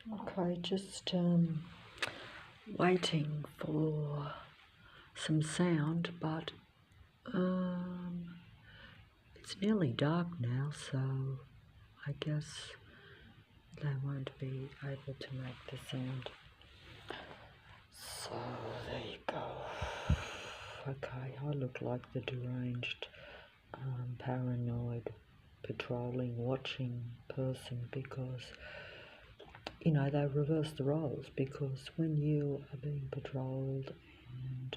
Okay, just waiting for some sound, but it's nearly dark now, so I guess they won't be able to make the sound. So there you go. Okay, I look like the deranged, paranoid, patrolling, watching person because, they reverse the roles, because when you are being patrolled and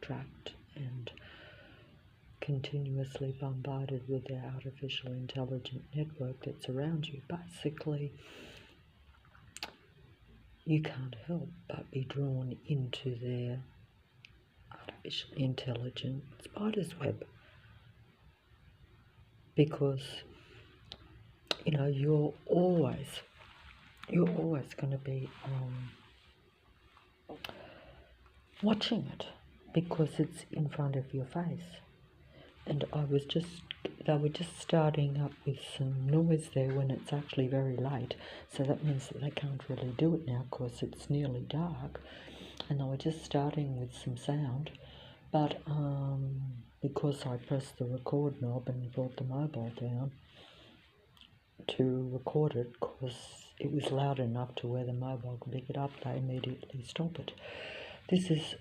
tracked and continuously bombarded with the artificial intelligent network that's around you, basically you can't help but be drawn into their artificial intelligent spider's web, because you're always going to be watching it because it's in front of your face. And they were just starting up with some noise there when it's actually very late, so that means that they can't really do it now because it's nearly dark, and they were just starting with some sound, but because I pressed the record knob and brought the mobile down to record it, because it was loud enough to where the mobile could pick it up, they immediately stop it. This is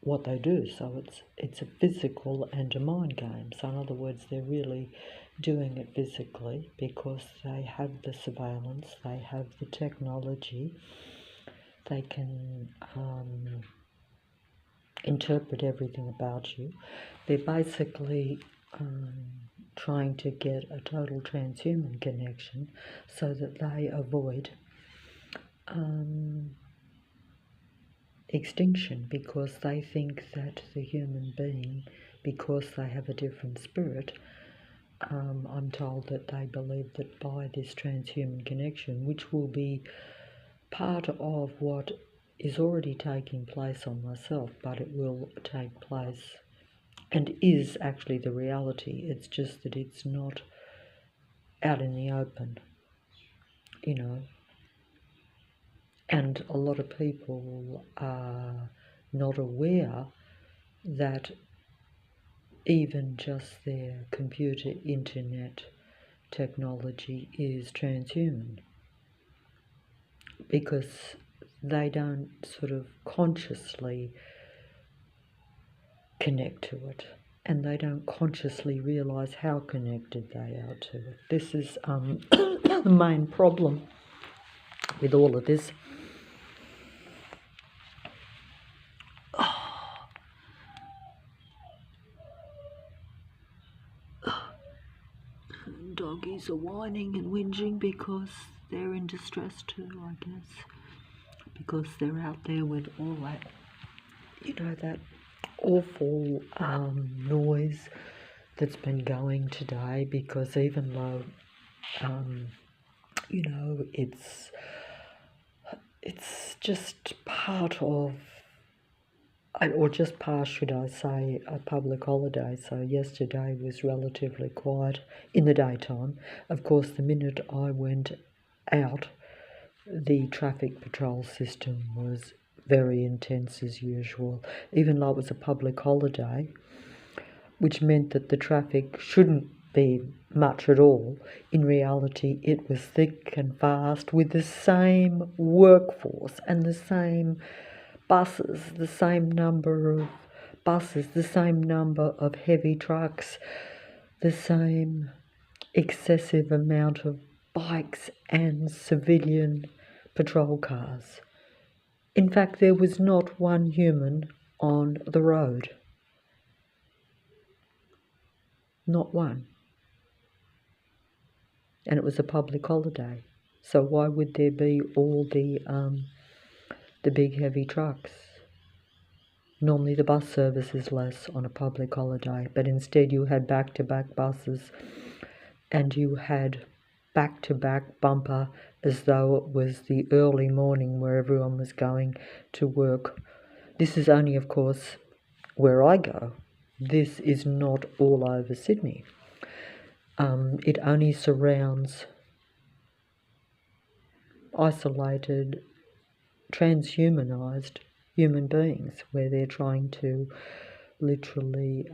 what they do, so it's a physical and a mind game. So in other words, they're really doing it physically because they have the surveillance, they have the technology, they can interpret everything about you. They're basically trying to get a total transhuman connection so that they avoid extinction, because they think that the human being, because they have a different spirit, I'm told that they believe that by this transhuman connection, which will be part of what is already taking place on myself, but it will take place and is actually the reality. It's just that it's not out in the open, and a lot of people are not aware that even just their computer internet technology is transhuman, because they don't sort of consciously connect to it, and they don't consciously realise how connected they are to it. This is the main problem with all of this. Doggies are whining and whinging because they're in distress too, I guess, because they're out there with all that, that awful noise that's been going today, because even though, it's just part of, or just past, should I say, a public holiday. So yesterday was relatively quiet in the daytime. Of course, the minute I went out, the traffic patrol system was very intense as usual, even though it was a public holiday, which meant that the traffic shouldn't be much at all. In reality, it was thick and fast with the same workforce and the same buses, the same number of buses, the same number of heavy trucks, the same excessive amount of bikes and civilian patrol cars. In fact, there was not one human on the road. Not one. And it was a public holiday. So why would there be all the big heavy trucks? Normally the bus service is less on a public holiday, but instead you had back-to-back buses, and you had back-to-back bumper as though it was the early morning where everyone was going to work. This is only, of course, where I go. This is not all over Sydney. It only surrounds isolated, transhumanized human beings, where they're trying to literally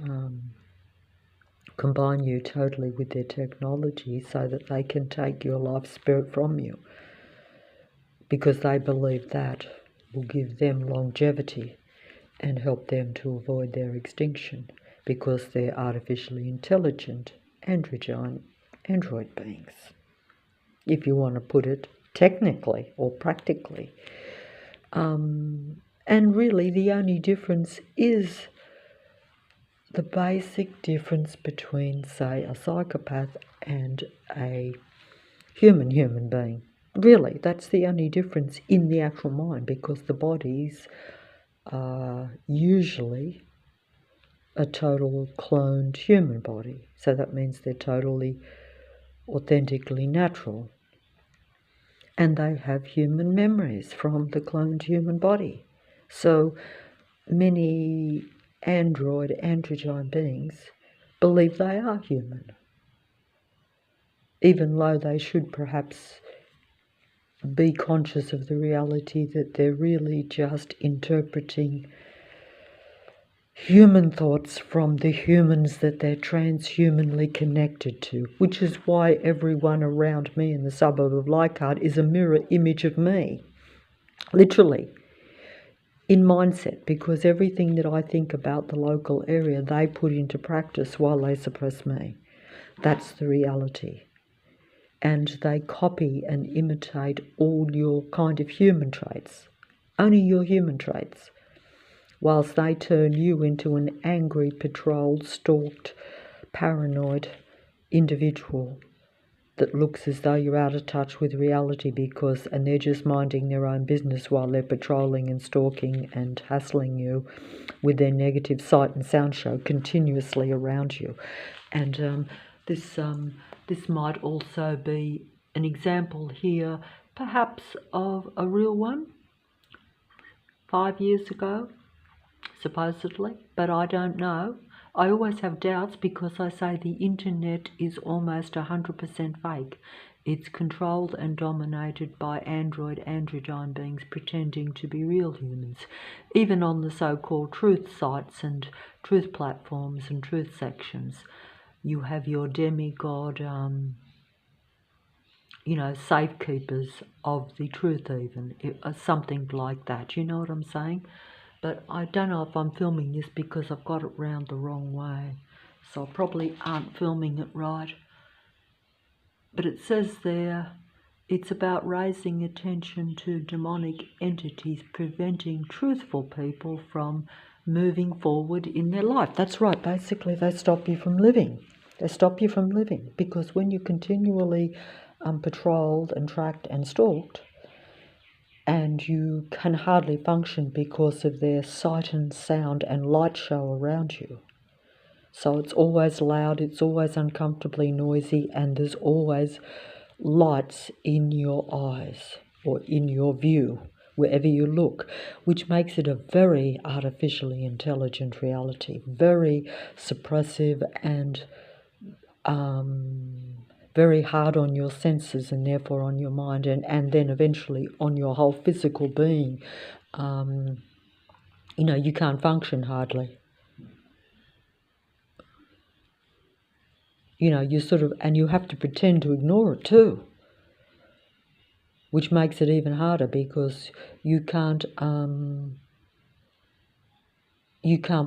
combine you totally with their technology so that they can take your life spirit from you, because they believe that will give them longevity and help them to avoid their extinction, because they're artificially intelligent android beings, if you want to put it technically or practically. And really the only difference is the basic difference between, say, a psychopath and a human being. Really, that's the only difference in the actual mind, because the bodies are usually a total cloned human body. So that means they're totally authentically natural. And they have human memories from the cloned human body. So many androgyne beings believe they are human, even though they should perhaps be conscious of the reality that they're really just interpreting human thoughts from the humans that they're transhumanly connected to, which is why everyone around me in the suburb of Leichhardt is a mirror image of me, literally, in mindset, because everything that I think about the local area they put into practice while they suppress me. That's the reality. And they copy and imitate all your kind of human traits, only your human traits, whilst they turn you into an angry, patrolled, stalked, paranoid individual that looks as though you're out of touch with reality, and they're just minding their own business while they're patrolling and stalking and hassling you with their negative sight and sound show continuously around you. And this might also be an example here, perhaps of a real one 5 years ago, supposedly, but I don't know. I always have doubts, because I say the internet is almost 100% fake. It's controlled and dominated by androgyne beings pretending to be real humans. Even on the so-called truth sites and truth platforms and truth sections, you have your demigod, safekeepers of the truth, even, something like that. You know what I'm saying? But I don't know if I'm filming this because I've got it round the wrong way, so I probably aren't filming it right. But it says there, it's about raising attention to demonic entities preventing truthful people from moving forward in their life. That's right, basically they stop you from living. They stop you from living, because when you're continually patrolled and tracked and stalked, and you can hardly function because of their sight and sound and light show around you. So it's always loud, it's always uncomfortably noisy, and there's always lights in your eyes or in your view, wherever you look, which makes it a very artificially intelligent reality, very suppressive and very hard on your senses, and therefore on your mind, and then eventually on your whole physical being. You can't function hardly. And you have to pretend to ignore it too, which makes it even harder, because you can't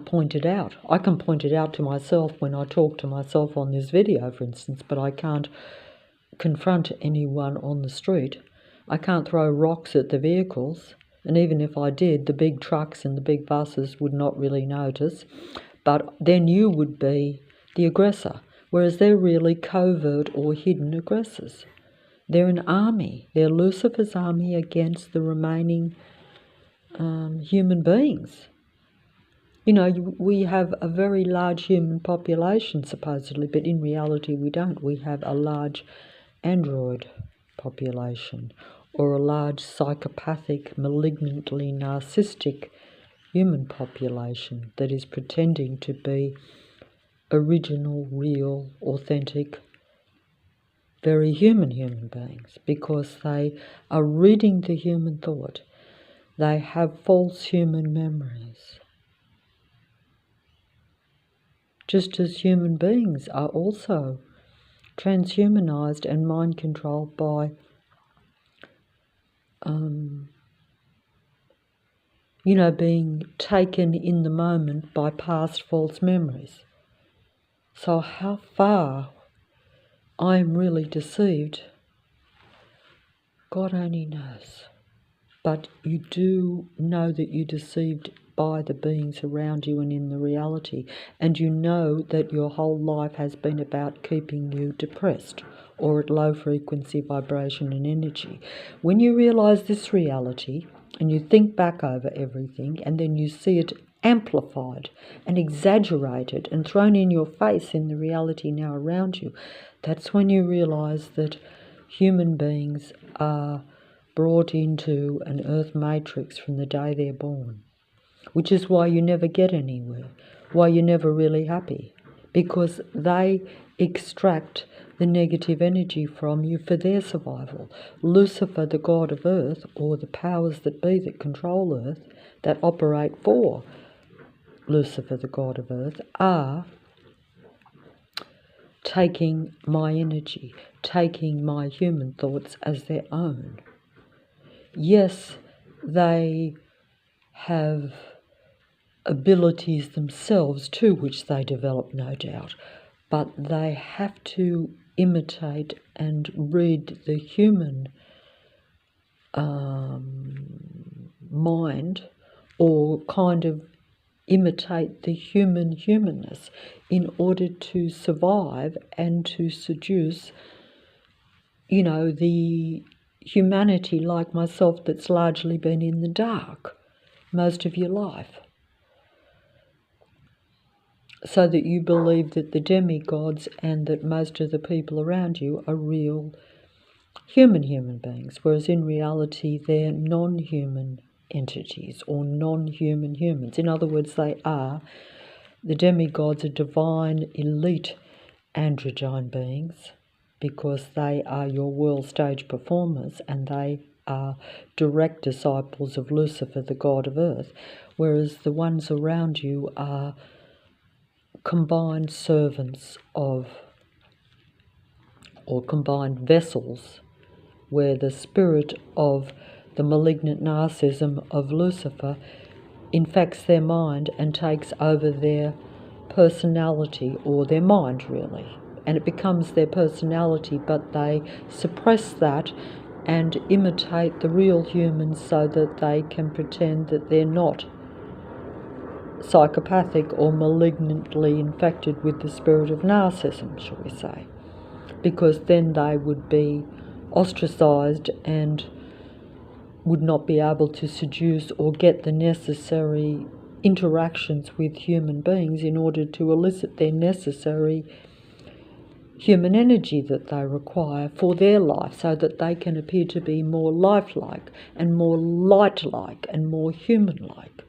point it out. I can point it out to myself when I talk to myself on this video, for instance, but I can't confront anyone on the street. I can't throw rocks at the vehicles, and even if I did, the big trucks and the big buses would not really notice, but then you would be the aggressor, whereas they're really covert or hidden aggressors. They're an army. They're Lucifer's army against the remaining human beings. We have a very large human population, supposedly, but in reality we don't. We have a large android population, or a large psychopathic, malignantly narcissistic human population that is pretending to be original, real, authentic, very human beings, because they are reading the human thought. They have false human memories. Just as human beings are also transhumanized and mind controlled by, being taken in the moment by past false memories. So how far I'm really deceived, God only knows. But you do know that you're deceived by the beings around you and in the reality, and you know that your whole life has been about keeping you depressed or at low frequency vibration and energy. When you realise this reality and you think back over everything, and then you see it amplified and exaggerated and thrown in your face in the reality now around you, that's when you realise that human beings are brought into an earth matrix from the day they're born, which is why you never get anywhere, why you're never really happy, because they extract the negative energy from you for their survival. Lucifer, the god of earth, or the powers that be that control earth, that operate for Lucifer, the god of earth, are taking my energy, taking my human thoughts as their own. Yes, they have abilities themselves too, which they develop, no doubt, but they have to imitate and read the human mind, or kind of imitate the humanness in order to survive and to seduce, the humanity like myself that's largely been in the dark most of your life. So that you believe that the demigods and that most of the people around you are real human beings, whereas in reality they're non-human entities or non-human humans. In other words, the demigods are divine, elite androgyne beings, because they are your world stage performers and they are direct disciples of Lucifer, the god of earth, whereas the ones around you are combined servants of, or combined vessels, where the spirit of the malignant narcissism of Lucifer infects their mind and takes over their personality, or their mind really, and it becomes their personality, but they suppress that and imitate the real humans so that they can pretend that they're not psychopathic or malignantly infected with the spirit of narcissism, shall we say, because then they would be ostracized and would not be able to seduce or get the necessary interactions with human beings in order to elicit their necessary human energy that they require for their life, so that they can appear to be more lifelike and more light-like and more human-like.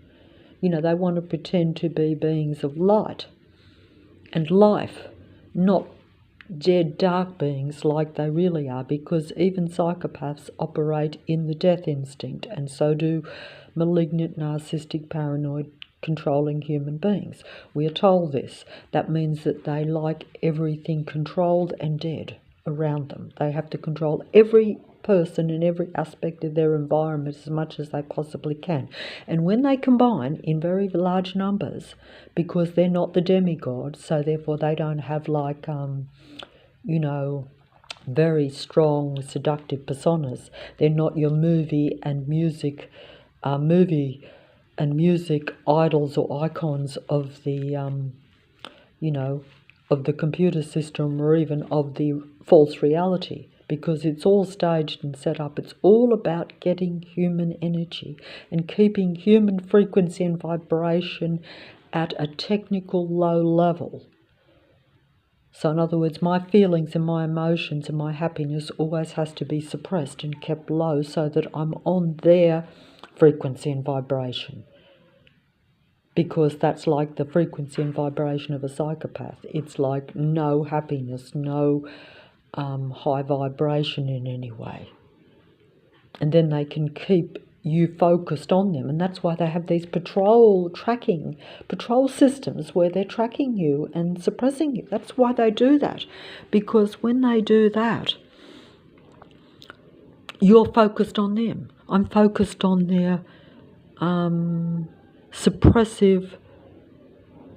They want to pretend to be beings of light and life, not dead dark beings like they really are, because even psychopaths operate in the death instinct, and so do malignant, narcissistic, paranoid, controlling human beings. We are told this. That means that they like everything controlled and dead around them. They have to control every person in every aspect of their environment as much as they possibly can. And when they combine in very large numbers, because they're not the demigods, so therefore they don't have very strong seductive personas. They're not your movie and music idols or icons of the of the computer system, or even of the false reality, because it's all staged and set up. It's all about getting human energy and keeping human frequency and vibration at a technical low level. So in other words, my feelings and my emotions and my happiness always has to be suppressed and kept low, so that I'm on their frequency and vibration. Because that's like the frequency and vibration of a psychopath. It's like no happiness, no high vibration in any way. And then they can keep you focused on them. And that's why they have these patrol systems where they're tracking you and suppressing you. That's why they do that. Because when they do that, you're focused on them. I'm focused on their suppressive,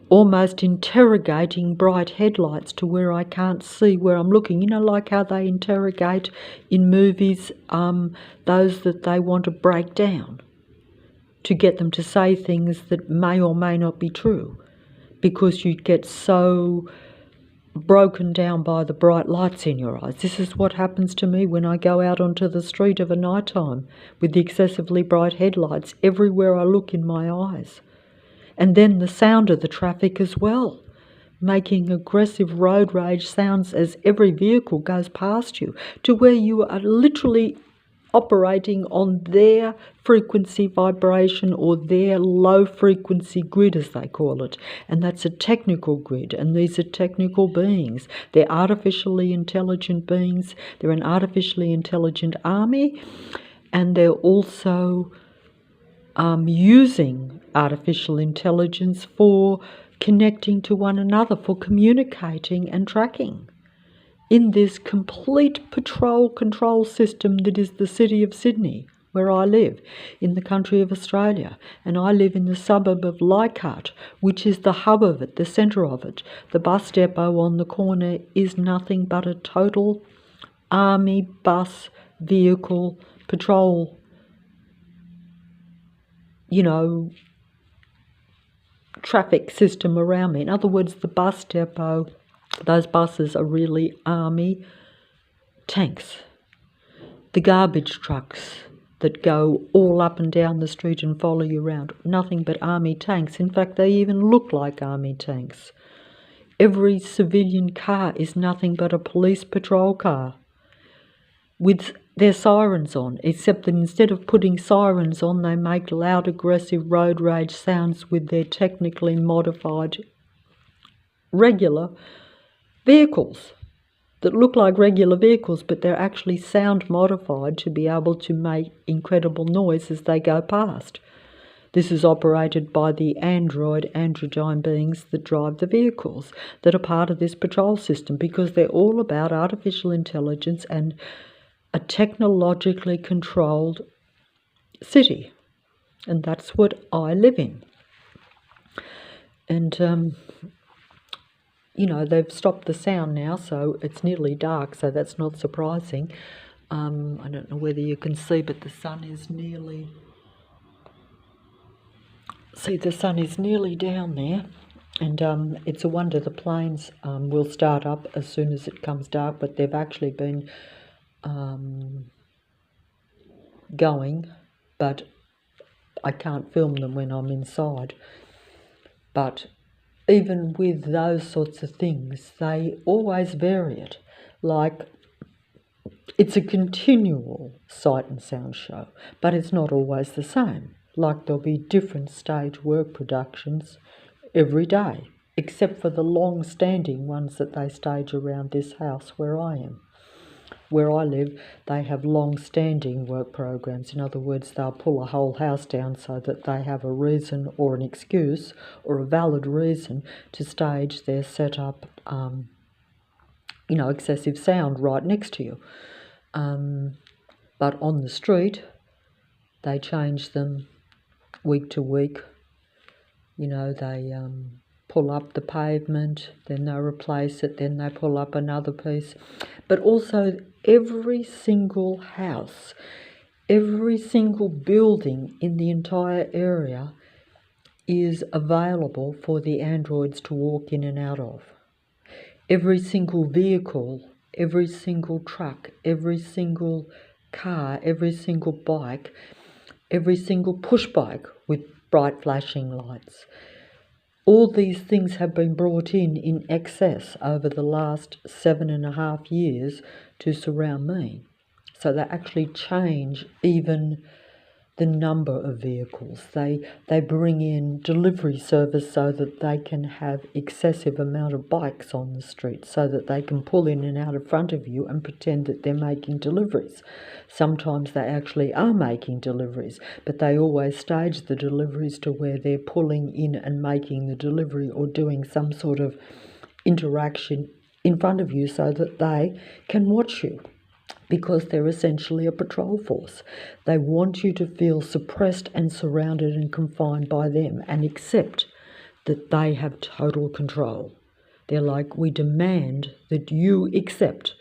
almost interrogating bright headlights to where I can't see where I'm looking. You know, like how they interrogate in movies those that they want to break down to get them to say things that may or may not be true, because you get so broken down by the bright lights in your eyes. This is what happens to me when I go out onto the street of a night time with the excessively bright headlights everywhere I look in my eyes. And then the sound of the traffic as well, making aggressive road rage sounds as every vehicle goes past you, to where you are literally operating on their frequency vibration, or their low frequency grid, as they call it. And that's a technical grid, and these are technical beings. They're artificially intelligent beings. They're an artificially intelligent army, and they're also using artificial intelligence for connecting to one another, for communicating and tracking in this complete patrol control system that is the city of Sydney, where I live, in the country of Australia. And I live in the suburb of Leichhardt, which is the hub of it, the centre of it. The bus depot on the corner is nothing but a total army bus vehicle patrol, traffic system around me. In other words, the bus depot, those buses are really army tanks. The garbage trucks that go all up and down the street and follow you around, nothing but army tanks. In fact, they even look like army tanks. Every civilian car is nothing but a police patrol car with their sirens on, except that instead of putting sirens on, they make loud, aggressive road rage sounds with their technically modified regular vehicles that look like regular vehicles, but they're actually sound modified to be able to make incredible noise as they go past. This is operated by the androgyne beings that drive the vehicles that are part of this patrol system, because they're all about artificial intelligence and a technologically controlled city. And that's what I live in. And they've stopped the sound now, so it's nearly dark, so that's not surprising. I don't know whether you can see, but the sun is nearly down there. And it's a wonder the planes will start up as soon as it comes dark, but they've actually been going, but I can't film them when I'm inside. But even with those sorts of things, they always vary it. Like, it's a continual sight and sound show, but it's not always the same. Like, there'll be different stage work productions every day, except for the long-standing ones that they stage around this house where I am. Where I live, they have long-standing work programs. In other words, they'll pull a whole house down so that they have a reason or an excuse or a valid reason to stage their setup, excessive sound right next to you. But on the street, they change them week to week. They pull up the pavement, then they replace it, then they pull up another piece. But also every single house, every single building in the entire area is available for the androids to walk in and out of. Every single vehicle, every single truck, every single car, every single bike, every single push bike with bright flashing lights. All these things have been brought in excess over the last 7.5 years to surround me. So they actually change even the number of vehicles. They bring in delivery service so that they can have excessive amount of bikes on the street, so that they can pull in and out in front of you and pretend that they're making deliveries. Sometimes they actually are making deliveries, but they always stage the deliveries to where they're pulling in and making the delivery or doing some sort of interaction in front of you so that they can watch you, because they're essentially a patrol force. They want you to feel suppressed and surrounded and confined by them and accept that they have total control. They're like, we demand that you accept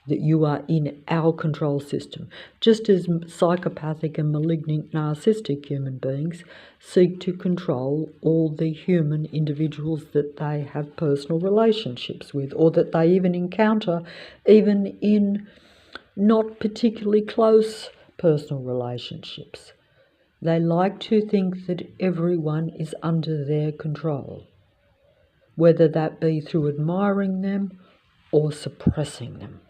that you are in our control system. Just as psychopathic and malignant narcissistic human beings seek to control all the human individuals that they have personal relationships with, or that they even encounter, even in not particularly close personal relationships. They like to think that everyone is under their control, whether that be through admiring them or suppressing them.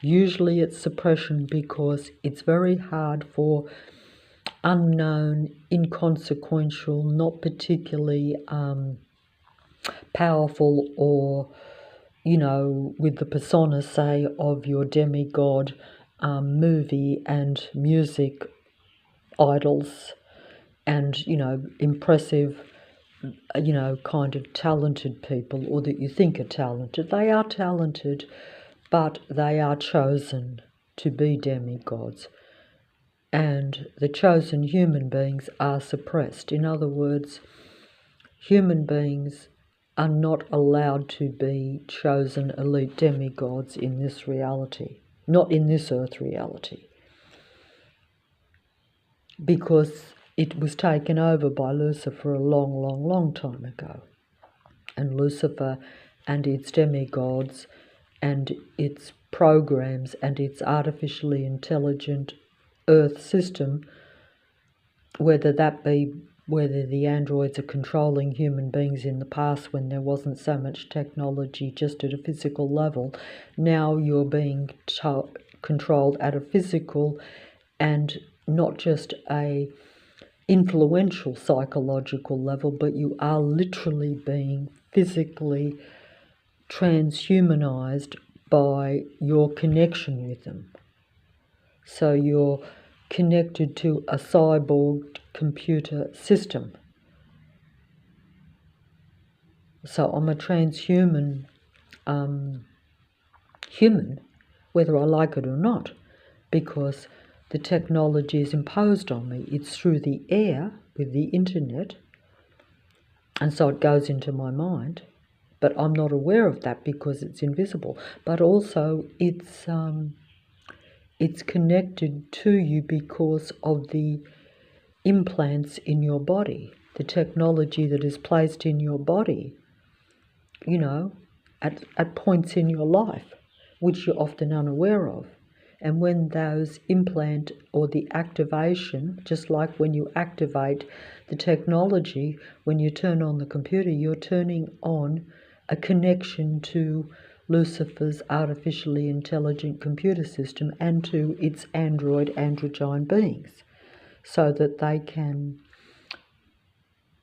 Usually it's suppression, because it's very hard for unknown, inconsequential, not particularly powerful, or with the persona, say, of your demigod movie and music idols and, impressive, kind of talented people, or that you think are talented. They are talented, but they are chosen to be demigods. And the chosen human beings are suppressed. In other words, human beings are not allowed to be chosen elite demigods in this reality, not in this earth reality, because it was taken over by Lucifer a long, long, long time ago. And Lucifer and its demigods and its programs and its artificially intelligent earth system, whether the androids are controlling human beings in the past when there wasn't so much technology just at a physical level, now you're being controlled at a physical and not just a influential psychological level, but you are literally being physically transhumanized by your connection with them. So you're connected to a cyborg computer system. So I'm a transhuman human, whether I like it or not, because the technology is imposed on me. It's through the air with the internet, and so it goes into my mind, but I'm not aware of that because it's invisible. But also it's connected to you because of the implants in your body, the technology that is placed in your body, at points in your life, which you're often unaware of. And when those implant or the activation, just like when you activate the technology, when you turn on the computer, you're turning on a connection to Lucifer's artificially intelligent computer system and to its androgyne beings, so that they can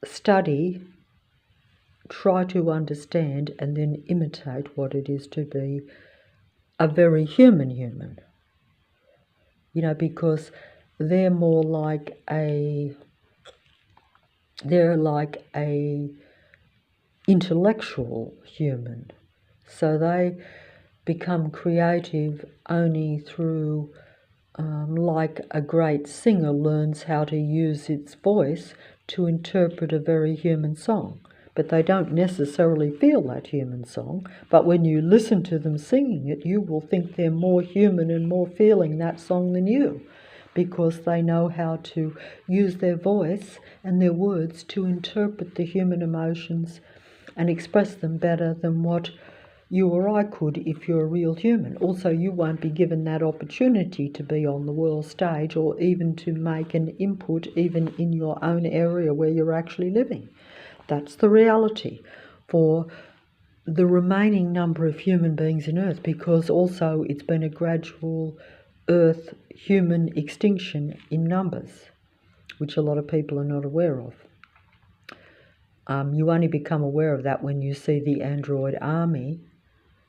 study, try to understand, and then imitate what it is to be a very human. Because they're more like a intellectual human. So they become creative only through, like a great singer learns how to use its voice to interpret a very human song. But they don't necessarily feel that human song. But when you listen to them singing it, you will think they're more human and more feeling that song than you, because they know how to use their voice and their words to interpret the human emotions and express them better than what you or I could if you're a real human. Also, you won't be given that opportunity to be on the world stage or even to make an input even in your own area where you're actually living. That's the reality for the remaining number of human beings in Earth, because also it's been a gradual Earth human extinction in numbers. which a lot of people are not aware of. You only become aware of that when you see the android army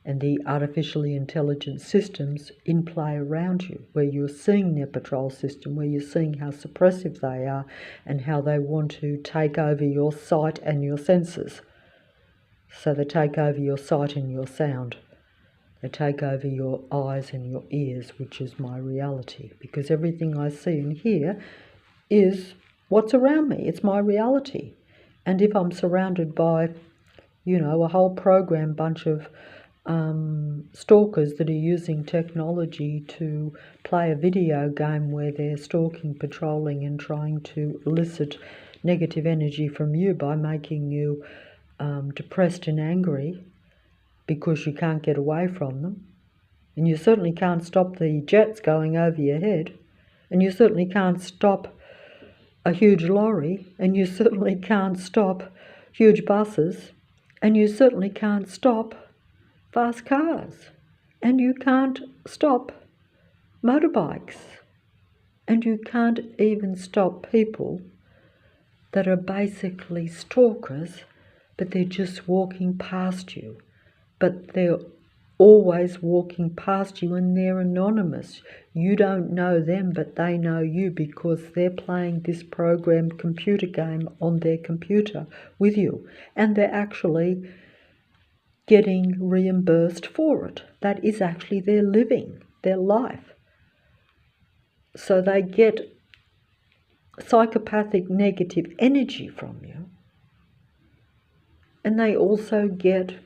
and the artificially intelligent systems in play around you, where you're seeing their patrol system, where you're seeing how suppressive they are and how they want to take over your sight and your senses. So they take over your sight and your sound. They take over your eyes and your ears, which is my reality, because everything I see and hear is what's around me. It's my reality. And if I'm surrounded by, a whole bunch of stalkers that are using technology to play a video game where they're stalking, patrolling and trying to elicit negative energy from you by making you depressed and angry because you can't get away from them, and you certainly can't stop the jets going over your head, and you certainly can't stop a huge lorry, and you certainly can't stop huge buses, and you certainly can't stop fast cars, and you can't stop motorbikes, and you can't even stop people that are basically stalkers, but they're just walking past you. But they're always walking past you and they're anonymous. You don't know them, but they know you because they're playing this programmed computer game on their computer with you, and they're actually getting reimbursed for it. That is actually their living, their life. So they get psychopathic negative energy from you, and they also get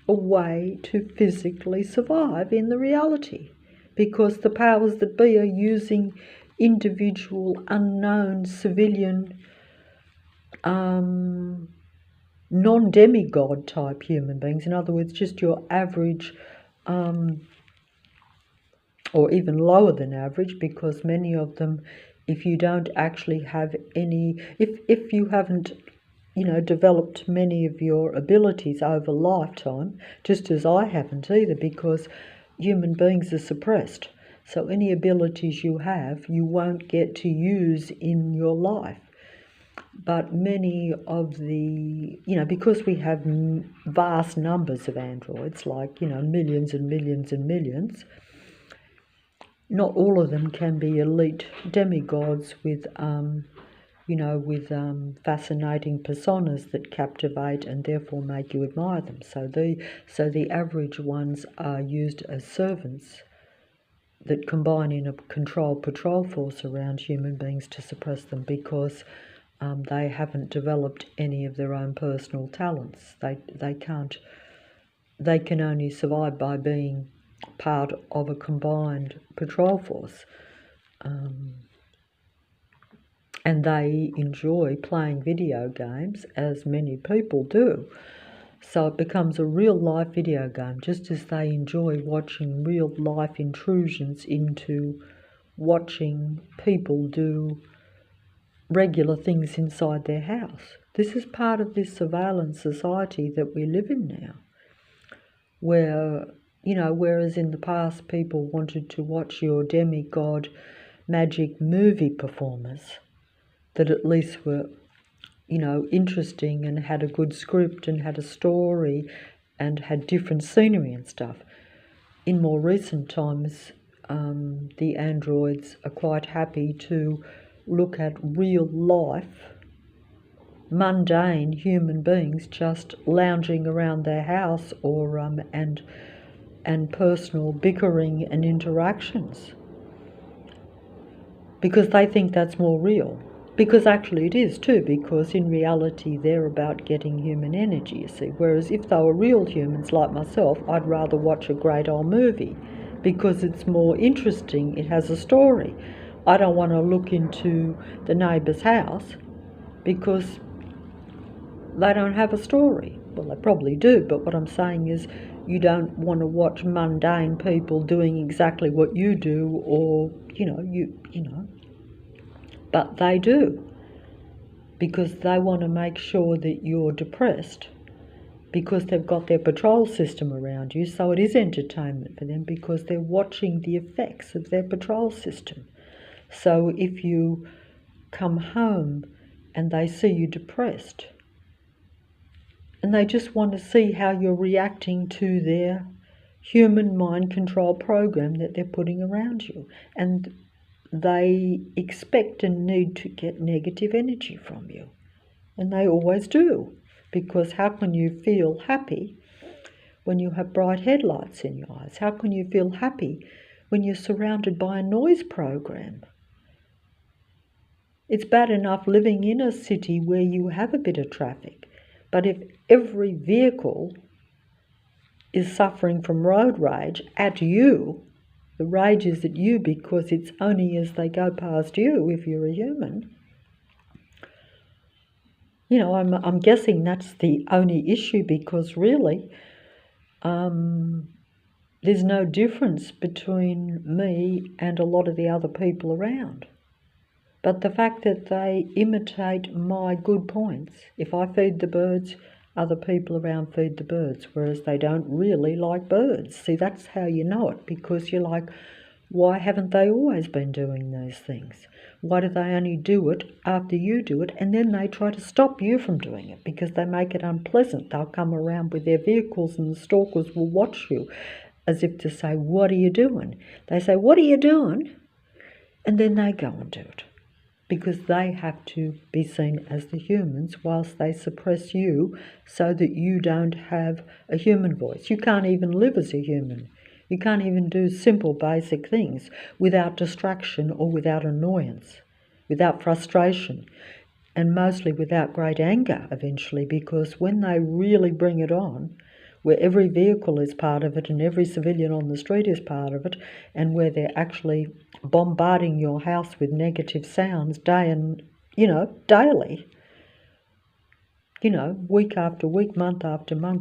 a way to physically survive in the reality, because the powers that be are using individual unknown civilian non-demigod type human beings. In other words, just your average or even lower than average, because many of them, if you don't actually have any, if you haven't developed many of your abilities over lifetime, just as I haven't either, because human beings are suppressed. So any abilities you have, you won't get to use in your life. But many of the, because we have vast numbers of androids, like, millions and millions and millions, not all of them can be elite demigods with fascinating personas that captivate and therefore make you admire them. So the average ones are used as servants that combine in a controlled patrol force around human beings to suppress them, because they haven't developed any of their own personal talents. They can only survive by being part of a combined patrol force. And they enjoy playing video games, as many people do. So it becomes a real-life video game, just as they enjoy watching real-life intrusions into watching people do regular things inside their house. This is part of this surveillance society that we live in now, where, whereas in the past people wanted to watch your demigod magic movie performers that at least were, interesting and had a good script and had a story and had different scenery and stuff. In more recent times, the androids are quite happy to look at real life, mundane human beings just lounging around their house, or and personal bickering and interactions, because they think that's more real. Because actually it is too, because in reality they're about getting human energy, you see. Whereas if they were real humans like myself, I'd rather watch a great old movie because it's more interesting, it has a story. I don't want to look into the neighbour's house because they don't have a story. Well, they probably do, but what I'm saying is you don't want to watch mundane people doing exactly what you do, or, but they do, because they want to make sure that you're depressed, because they've got their patrol system around you. So it is entertainment for them, because they're watching the effects of their patrol system. So if you come home and they see you depressed, and they just want to see how you're reacting to their human mind control program that they're putting around you. And they expect and need to get negative energy from you. And they always do. Because how can you feel happy when you have bright headlights in your eyes? How can you feel happy when you're surrounded by a noise program? It's bad enough living in a city where you have a bit of traffic. But if every vehicle is suffering from road rage at you, the rage is at you because it's only as they go past you, if you're a human. You know, I'm guessing that's the only issue, because really there's no difference between me and a lot of the other people around. But the fact that they imitate my good points, if I feed the birds, other people around feed the birds, whereas they don't really like birds. See, that's how you know it, because you're like, why haven't they always been doing these things? Why do they only do it after you do it? And then they try to stop you from doing it because they make it unpleasant. They'll come around with their vehicles and the stalkers will watch you as if to say, what are you doing? They say, what are you doing? And then they go and do it, because they have to be seen as the humans whilst they suppress you so that you don't have a human voice. You can't even live as a human. You can't even do simple basic things without distraction or without annoyance, without frustration, and mostly without great anger eventually, because when they really bring it on, where every vehicle is part of it and every civilian on the street is part of it, and where they're actually bombarding your house with negative sounds daily, week after week, month after month,